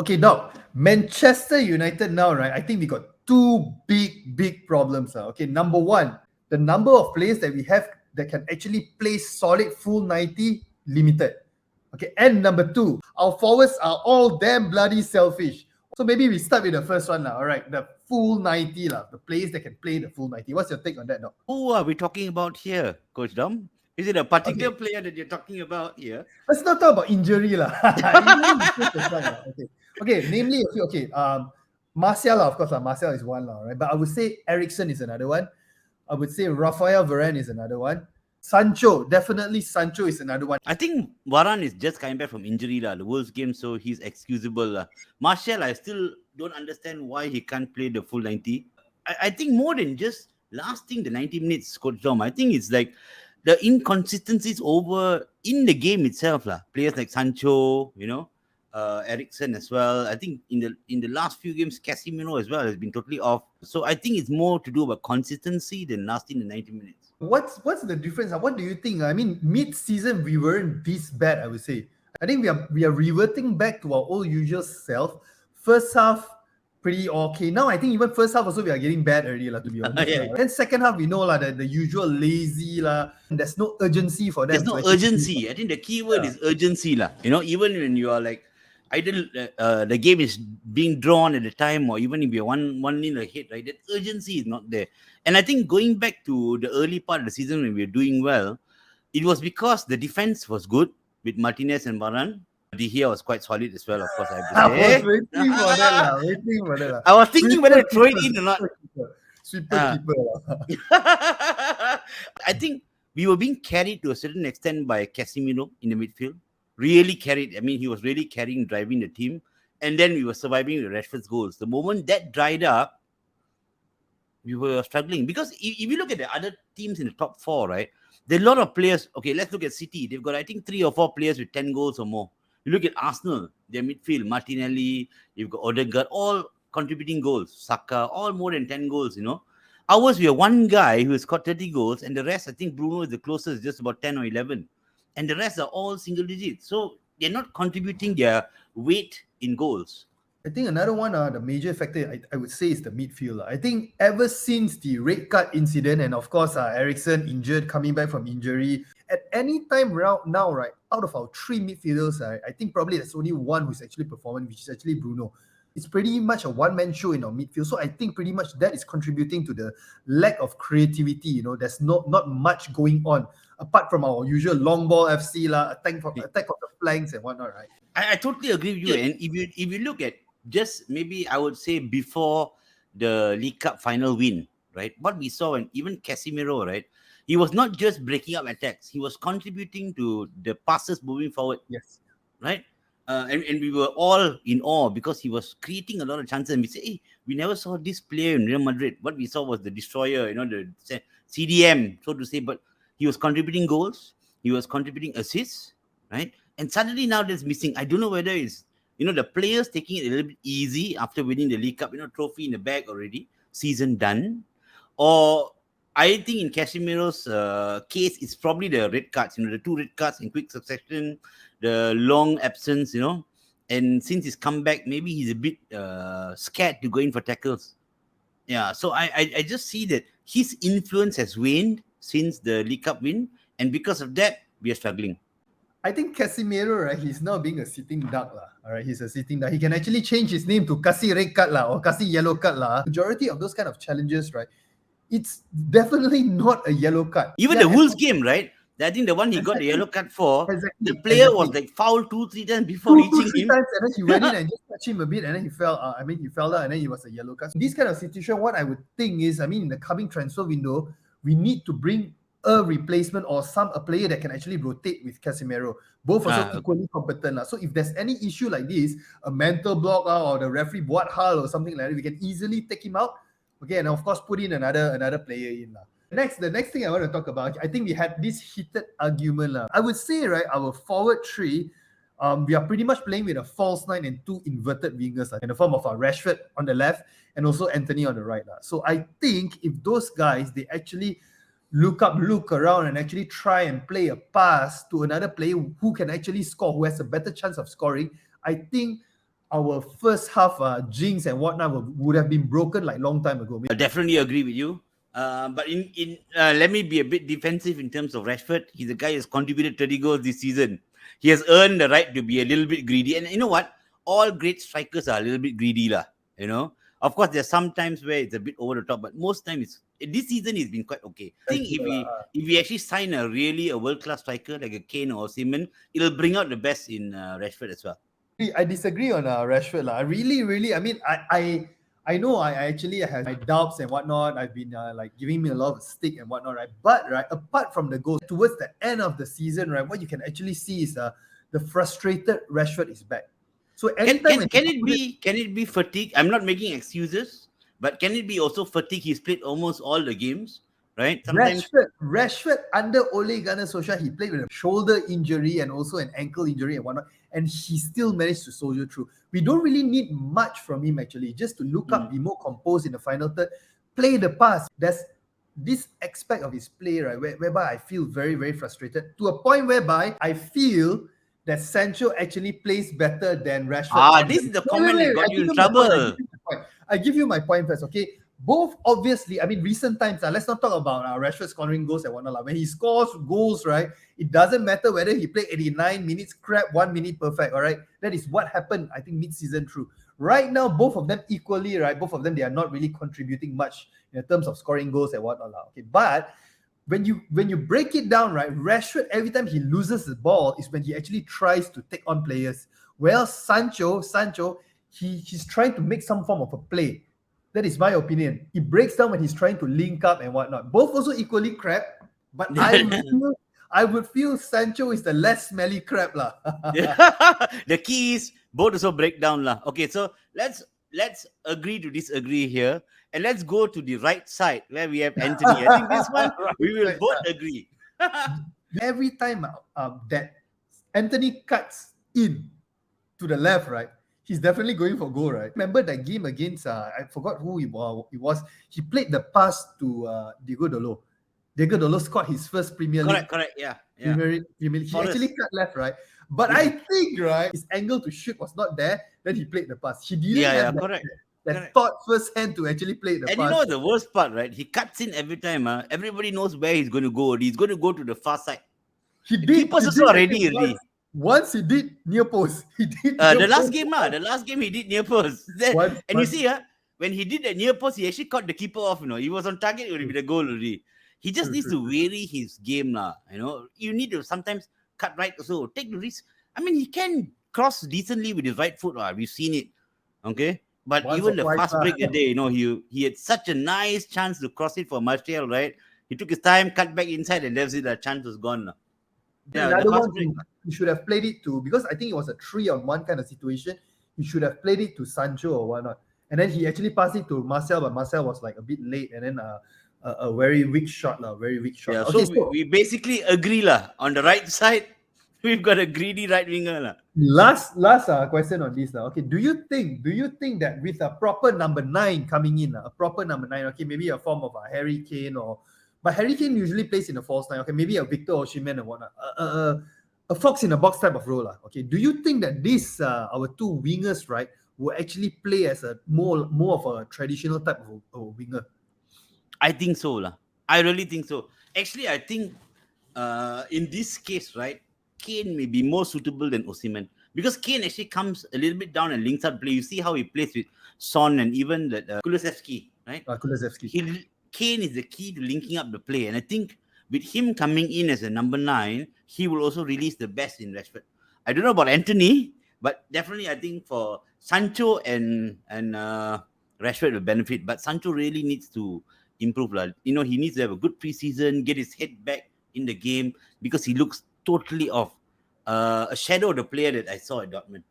Okay, now Manchester United now, right? I think we got two big problems. Okay, number one, the number of players that we have that can actually play solid full 90 limited. Okay, and number two, our forwards are all damn bloody selfish. So maybe we start with the first one now. All right, the full 90 lah, the players that can play the full 90. What's your take on that, Doc? Who are we talking about here, Coach Dom? Is it a particular player that you're talking about here? Let's not talk about injury lah. Injury is just aside lah. Okay. Namely, Martial lah, of course lah. Martial is one lah, right? But I would say Eriksen is another one. I would say Rafael Varane is another one. Definitely Sancho is another one. I think Varane is just coming back from injury lah, the Wolves game, so he's excusable lah. Martial, I still don't understand why he can't play the full 90. I think more than just lasting the 90 minutes, Coach Dom, I think it's like the inconsistencies over in the game itself lah. Players like Sancho, Eriksen as well. I think in the last few games, Casemiro as well has been totally off. So I think it's more to do about consistency than lasting the 90 minutes. What's the difference? What do you think? I mean, mid-season we weren't this bad, I would say. I think we are reverting back to our old usual self. First half, pretty okay. Now I think even first half also we are getting bad already, to be honest. Yeah. Then second half we know the usual lazy . There's no urgency for them. There's no urgency. I think the key word is urgency lah. Even when you are like either the game is being drawn at the time, or even if you're one nil ahead, right? That urgency is not there. And I think going back to the early part of the season when we were doing well, it was because the defense was good with Martinez and Varane. De Gea was quite solid as well, of course, I have to say. I was waiting for that. I was thinking whether to throw it in or not. Sweeper keeper. I think we were being carried to a certain extent by Casemiro in the midfield. Really carried. I mean, he was really driving the team. And then we were surviving with Rashford's goals. The moment that dried up, we were struggling. Because if you look at the other teams in the top four, right, there are a lot of players. Okay, let's look at City. They've got, I think, 3 or 4 players with 10 goals or more. You look at Arsenal, their midfield, Martinelli, you've got Odegaard, all contributing goals. Saka, all more than 10 goals, Ours, we have one guy who has got 30 goals, and the rest, I think Bruno is the closest, just about 10 or 11. And the rest are all single digits. So they're not contributing their weight in goals. I think another one, the major factor, I would say, is the midfield. I think ever since the red card incident, and of course, Eriksen injured, coming back from injury, at any time now, right, out of our 3 midfielders, I think probably there's only one who's actually performing, which is actually Bruno. It's pretty much a one-man show in our midfield. So I think pretty much that is contributing to the lack of creativity. There's not much going on apart from our usual long ball FC, attack from the flanks and whatnot, right? I totally agree with you. And if you look at just maybe I would say before the League Cup final win, right? What we saw, and even Casemiro, right? He was not just breaking up attacks. He was contributing to the passes moving forward. Yes. Right? And we were all in awe because he was creating a lot of chances. And we say, hey, we never saw this player in Real Madrid. What we saw was the destroyer, the CDM, so to say. But he was contributing goals. He was contributing assists, right? And suddenly now that's missing. I don't know whether it's, the players taking it a little bit easy after winning the League Cup, trophy in the bag already, season done. Or I think in Casemiro's case, it's probably the red cards, the 2 red cards in quick succession, the long absence, and since he's come back, maybe he's a bit scared to go in for tackles. Yeah, so I just see that his influence has waned since the League Cup win, and because of that, we are struggling. I think Casemiro, right, he's now being a sitting duck. All right, he's a sitting duck. He can actually change his name to Kasi Red Card or Kasi Yellow Card. Majority of those kind of challenges, right, it's definitely not a yellow card. Even the Wolves game, right? I think the one he got the yellow card for, the player was like fouled 2-3 times before reaching him. Times, and then he went in and just touched him a bit, and then he fell. He fell down, and then he was a yellow card. So this kind of situation, what I would think is, in the coming transfer window, we need to bring a replacement or a player that can actually rotate with Casemiro. Both are equally competent. So if there's any issue like this, a mental block or the referee Buat Hal or something like that, we can easily take him out. Okay, and of course put in another player in. The next thing I want to talk about, I think we had this heated argument. I would say, right, our forward 3, we are pretty much playing with a false 9 and 2 inverted wingers in the form of Rashford on the left and also Anthony on the right. So I think if those guys, they actually look around and actually try and play a pass to another player who can actually score, who has a better chance of scoring, I think our first half jinx and whatnot would have been broken like long time ago. I definitely agree with you. But let me be a bit defensive in terms of Rashford. He's a guy who's contributed 30 goals this season. He has earned the right to be a little bit greedy. And you know what? All great strikers are a little bit greedy, lah. You know, of course, there's some times where it's a bit over the top, but most times this season he's been quite okay. I think if we actually sign a world-class striker like a Kane or Simon, it'll bring out the best in Rashford as well. I disagree on Rashford. I really, I mean, I know I actually have my doubts and whatnot. I've been like giving me a lot of stick and whatnot, right? But right, apart from the goals, towards the end of the season, right, what you can actually see is the frustrated Rashford is back. So can it be fatigue? I'm not making excuses, but can it be also fatigue? He's played almost all the games, right? Sometimes Rashford under Ole Gunnar Solskjaer, he played with a shoulder injury and also an ankle injury and whatnot, and he still managed to soldier through. We don't really need much from him actually, just to look up, be more composed in the final third, play the pass. There's this aspect of his play, right, whereby I feel very, very frustrated to a point whereby I feel that Sancho actually plays better than Rashford. This is the comment that got you in trouble. I give you my point first, okay? Both obviously, I mean, recent times, let's not talk about Rashford scoring goals and whatnot. When he scores goals, right, it doesn't matter whether he played 89 minutes crap, 1 minute perfect, all right? That is what happened, I think, mid-season through. Right now, both of them equally, right? Both of them, they are not really contributing much in terms of scoring goals and whatnot. Okay, but when you break it down, right, Rashford, every time he loses the ball is when he actually tries to take on players. Well, Sancho, he's trying to make some form of a play. That is my opinion. He breaks down when he's trying to link up and whatnot. Both also equally crap, but I would feel Sancho is the less smelly crap lah. The key is both also break down lah. Okay, so let's agree to disagree here, and let's go to the right side where we have Anthony. I think this one we will both agree. Every time that Anthony cuts in to the left, right, he's definitely going for goal, right? Remember that game against I forgot who it was. He played the pass to Diego Dalot. Diego Dalot scored his first Premier League. Correct, yeah. Premier League. He actually cut left, right? But I think, right, his angle to shoot was not there. Then he played the pass. He didn't have that thought firsthand to actually play the pass. And you know the worst part, right? He cuts in every time. Everybody knows where he's going to go. He's going to go to the far side. He did. Once he did near post. He did the last game he did near post. You see, when he did that near post, he actually caught the keeper off. He was on target. It would be the goal already. He just needs to vary his game now. You need to sometimes cut right also. Take the risk. I mean, he can cross decently with his right foot. We've seen it. Okay. But even the fast break today, he had such a nice chance to cross it for Martial, right? He took his time, cut back inside, and there's it. The chance was gone. He should have played it to, because I think it was a 3-on-1 kind of situation. He should have played it to Sancho or whatnot. And then he actually passed it to Martial, but Martial was like a bit late, and then a very weak shot. Yeah, okay, so we basically agree on the right side. We've got a greedy right winger. Last question on this. Okay, do you think that with a proper number 9 coming in, okay, maybe a form of a Harry Kane but Harry Kane usually plays in a false 9. Okay, maybe a Victor Osimhen and whatnot. A fox in a box type of role. Okay, do you think that this our two wingers, right, will actually play as a more of a traditional type of winger? I think so. I really think so. Actually, I think in this case, right, Kane may be more suitable than Osimhen, because Kane actually comes a little bit down and links up play. You see how he plays with Son and even that Kulusevski, right? Kulusevski. Kane is the key to linking up the play, and I think with him coming in as a number 9, he will also release the best in Rashford. I don't know about Anthony, but definitely I think for Sancho and Rashford will benefit. But Sancho really needs to improve. He needs to have a good preseason, get his head back in the game, because he looks totally off. A shadow of the player that I saw at Dortmund.